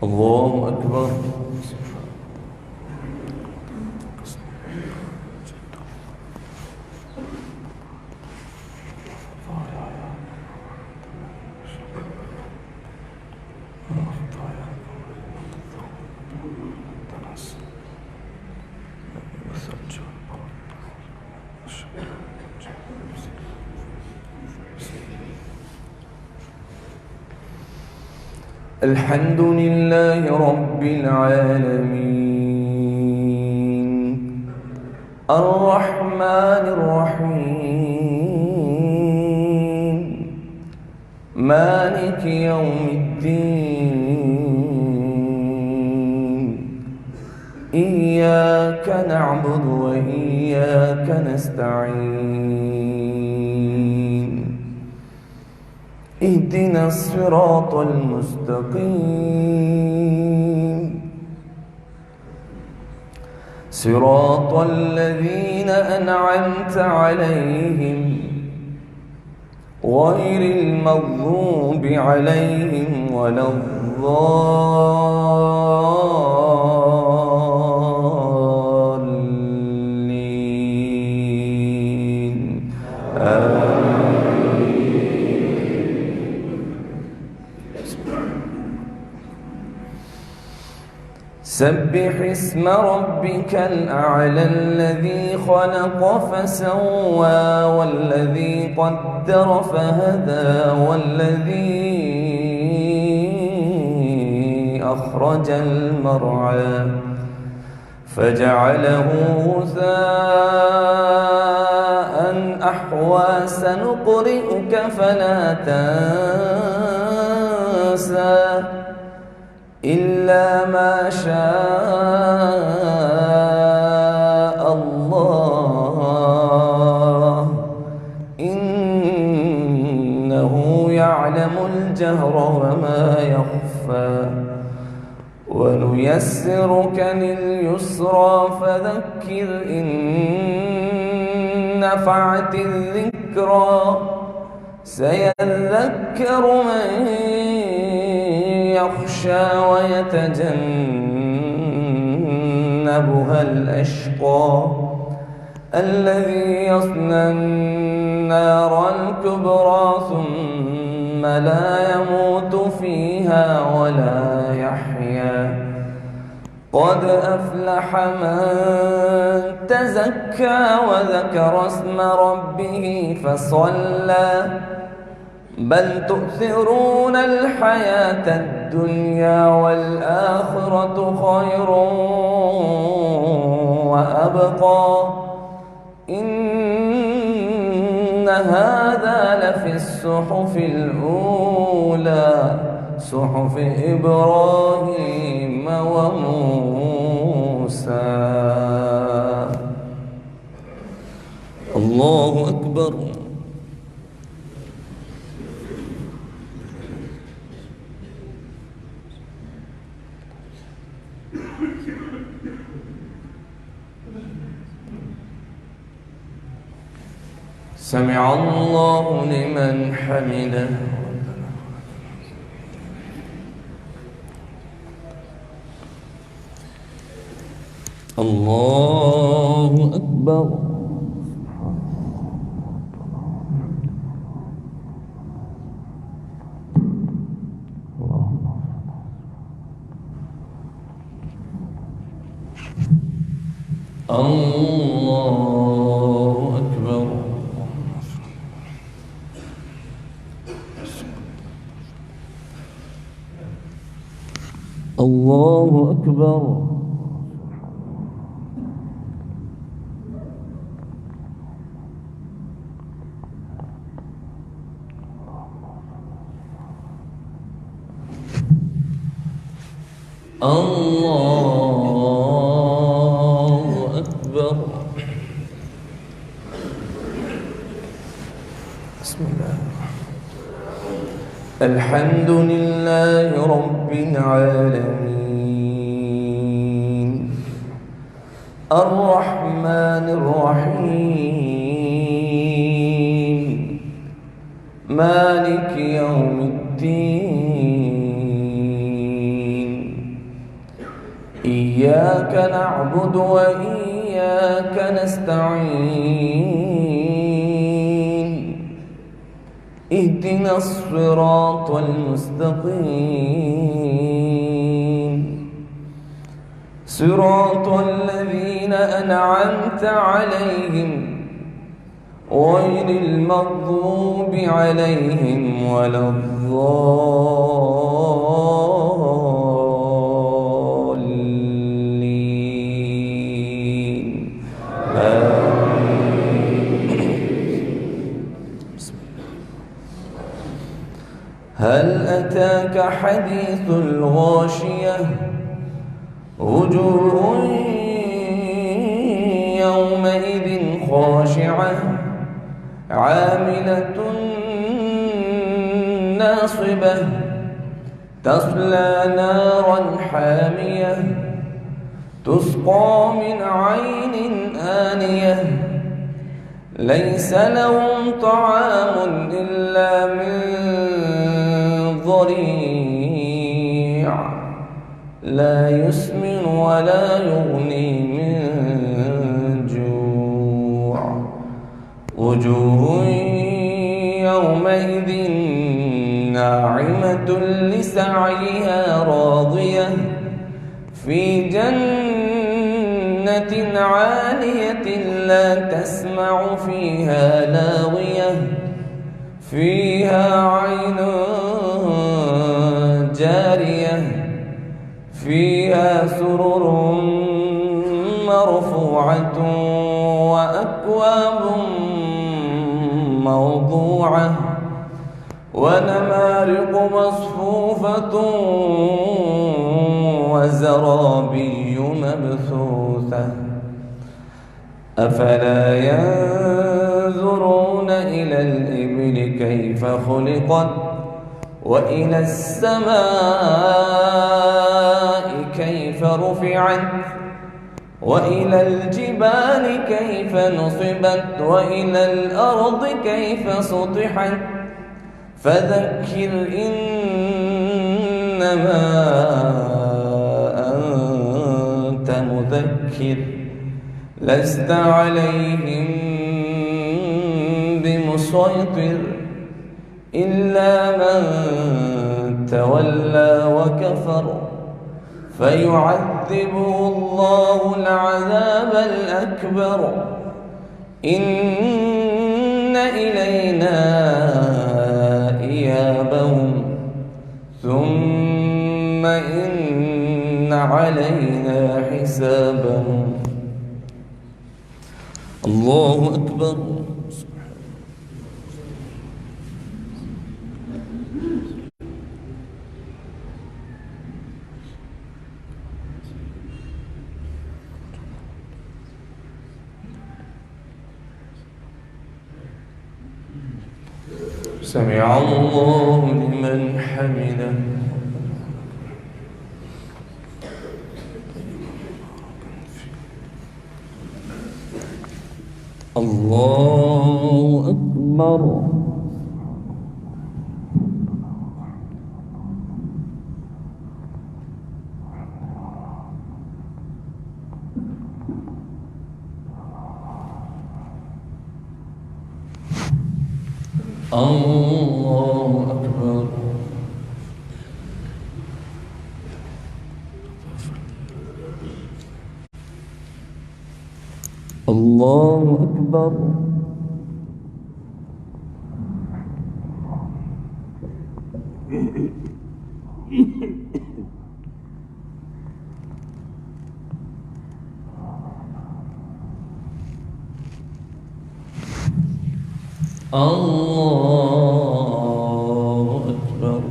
الله أكبر. الحمد لله رب العالمين الرحمن الرحيم مالك يوم الدين إياك نعبد وإياك نستعين اهدنا الصراط المستقيم صراط الذين أنعمت عليهم غير المغضوب عليهم ولا الضالين آمين. سبح اسم ربك الأعلى الذي خلق فسوى والذي قدر فهدى والذي أخرج المرعى فجعله غثاء أحوى سنقرئك فلا تنسى إلا ما شاء الله إنه يعلم الجهر وما يخفى ونيسرك لليسرى فذكر إن نفعت الذكرى سيذكر من يخشى ويتجنبها الأشقى الذي يصلى النار الكبرى ثم لا يموت فيها ولا يحيا قد أفلح من تزكى وذكر اسم ربه فصلى بل تؤثرون الحياة الدنيا والآخرة خير وأبقى إن هذا لفي الصحف الأولى صحف إبراهيم وموسى. الله أكبر. سمع الله لمن حمده. الله أكبر. الله أكبر. الله أكبر. الله أكبر. بسم الله. الحمد لله رب العالمين الرحمن الرحيم مالك يوم الدين إياك نعبد وإياك نستعين اهدنا الصراط المستقيم صراط الذين أنعمت عليهم غير المغضوب عليهم ولا الضالين هل أتاك حديث الغاشية وجوه يومئذ خاشعة عاملة ناصبة تصلى نارا حامية تسقى من عين آنية ليس لهم طعام إلا من ضريع لا يسمن ولا يغني من جوع وجوه يومئذ ناعمة لسعيها راضية في جنة عالية لا تسمع فيها لاغية فيها عين جارية فيها سرر مرفوعة وأكواب موضوعة ونمارق مصفوفة وزرابي مبثوثة أفلا ينظرون إلى الإبل كيف خلقت وإلى السماء كيف رفعت وإلى الجبال كيف نصبت وإلى الأرض كيف سطحت فذكر إنما أنت مذكر لست عليهم بمسيطر إلا من تولى وكفر فيعذبه الله العذاب الأكبر إن إلينا إيابهم ثم إن علينا حسابهم الله أكبر سمع الله لمن حمده الله أكبر الله أكبر الله أكبر الله أكبر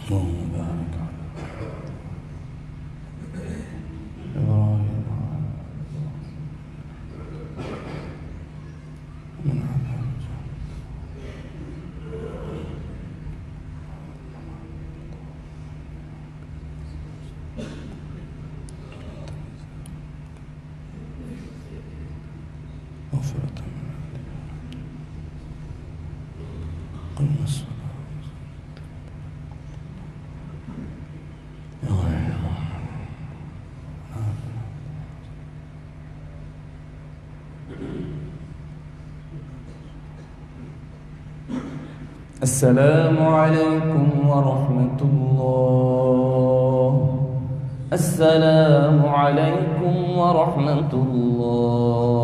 اللهم بارك على إبراهيم مغفرة قم الصلاة يا غير السلام عليكم ورحمة الله. السلام عليكم ورحمة الله.